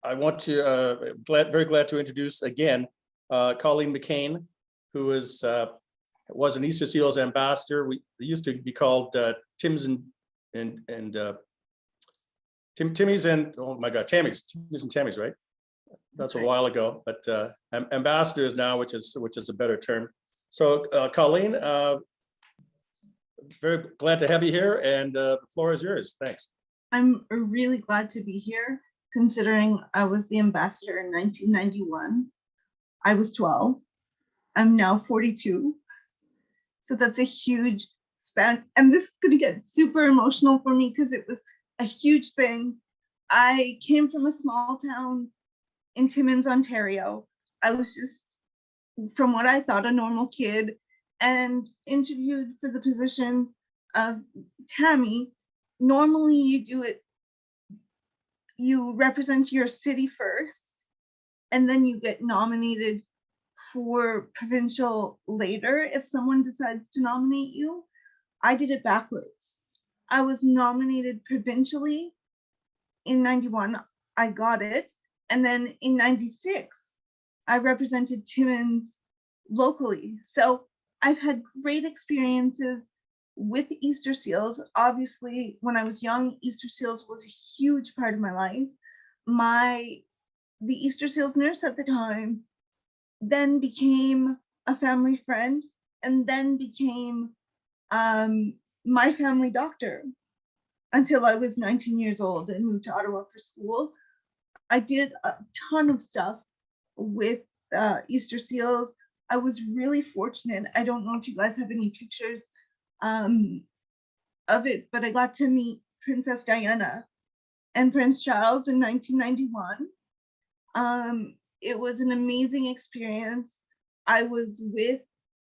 I want to very glad to introduce again Coleen Mckane, who was an Easter Seals ambassador. We used to be called Timmy's and Tammy's, right? That's a while ago, but ambassadors now, which is a better term. So Coleen, very glad to have you here, and the floor is yours. Thanks. I'm really glad to be here, considering I was the ambassador in 1991. I was 12. I'm now 42. So that's a huge span. And this is going to get super emotional for me because it was a huge thing. I came from a small town in Timmins, Ontario. I was just, from what I thought, a normal kid, and interviewed for the position of Tammy. Normally you do it, you represent your city first, and then you get nominated for provincial later if someone decides to nominate you. I did it backwards. I was nominated provincially in 91, I got it. And then in 96, I represented Timmins locally. So I've had great experiences with Easter Seals. Obviously, when I was young, Easter Seals was a huge part of my life. The Easter Seals nurse at the time then became a family friend, and then became my family doctor until I was 19 years old and moved to Ottawa for school. I did a ton of stuff with Easter Seals. I was really fortunate. I don't know if you guys have any pictures of it, but I got to meet Princess Diana and Prince Charles in 1991. It was an amazing experience. I was with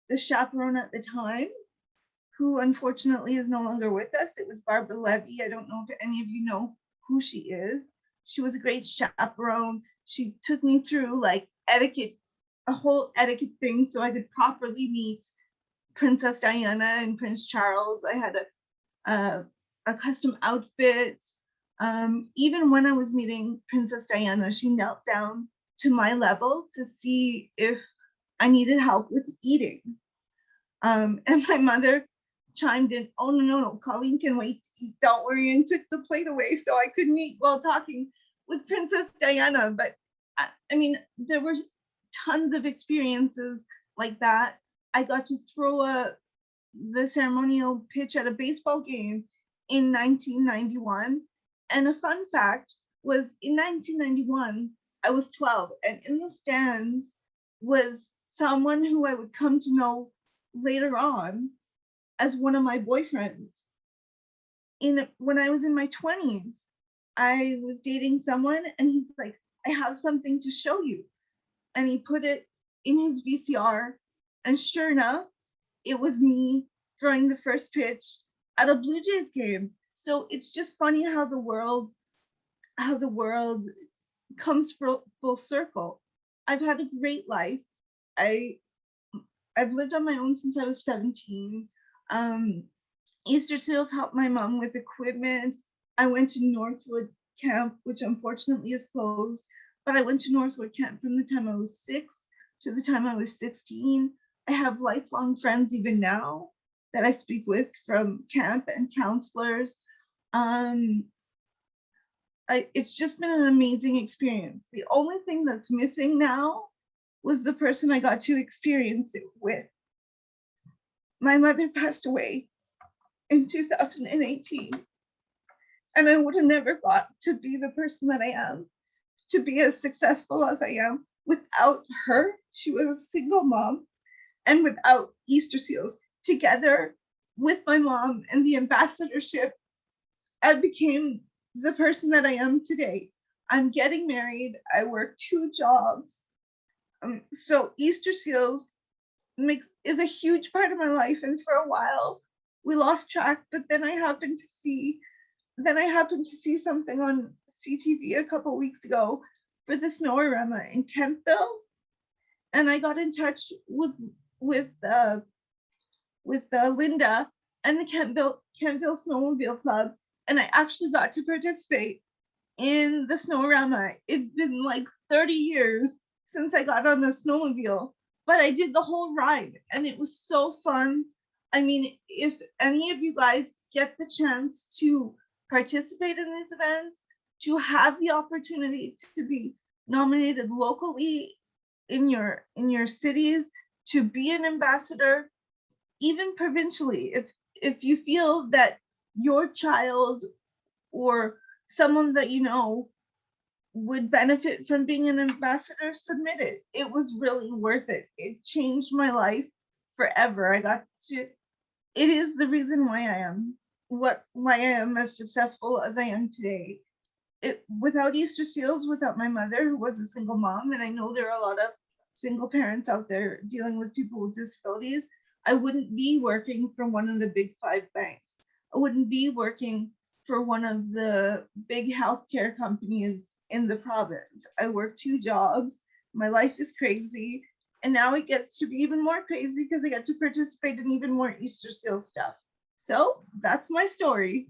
the chaperone at the time, who unfortunately is no longer with us. It was Barbara Levy. I don't know if any of you know who she is. She was a great chaperone. She took me through like etiquette, a whole etiquette thing, so I could properly meet Princess Diana and Prince Charles. I had a custom outfit. Even when I was meeting Princess Diana, she knelt down to my level to see if I needed help with eating. And my mother chimed in, "Oh, no, Coleen can wait to eat, don't worry," and took the plate away so I couldn't eat while talking with Princess Diana. But I mean, there were tons of experiences like that. I got to throw the ceremonial pitch at a baseball game in 1991. And a fun fact was, in 1991, I was 12, and in the stands was someone who I would come to know later on as one of my boyfriends. When I was in my 20s, I was dating someone, and he's like, "I have something to show you." And he put it in his VCR, and sure enough, it was me throwing the first pitch at a Blue Jays game. So it's just funny how the world comes full circle. I've had a great life. I've lived on my own since I was 17. Easter Seals helped my mom with equipment. I went to Northwood Camp, which unfortunately is closed, but I went to Northwood Camp from the time I was 6 to the time I was 16. I have lifelong friends even now that I speak with from camp, and counselors. It's just been an amazing experience. The only thing that's missing now was the person I got to experience it with. My mother passed away in 2018, and I would have never got to be the person that I am, to be as successful as I am, without her. She was a single mom, and without Easter Seals. Together with my mom and the ambassadorship, I became the person that I am today. I'm getting married. I work 2 jobs. So Easter Seals is a huge part of my life. And for a while, we lost track. But then I happened to see something on CTV a couple weeks ago for the Snoworama in Kentville, and I got in touch with Linda and the Kentville Snowmobile Club, and I actually got to participate in the Snoworama. It's been like 30 years since I got on a snowmobile, but I did the whole ride and it was so fun. I mean, if any of you guys get the chance to participate in these events, to have the opportunity to be nominated locally in your cities, to be an ambassador, even provincially, if you feel that your child or someone that you know would benefit from being an ambassador, submit it. It was really worth it. It changed my life forever. I got to, it is the reason why why I am as successful as I am today. Without Easter Seals, without my mother, who was a single mom, and I know there are a lot of single parents out there dealing with people with disabilities, I wouldn't be working for one of the big 5 banks. I wouldn't be working for one of the big healthcare companies in the province. I work 2 jobs. My life is crazy. And now it gets to be even more crazy because I get to participate in even more Easter Seal stuff. So that's my story.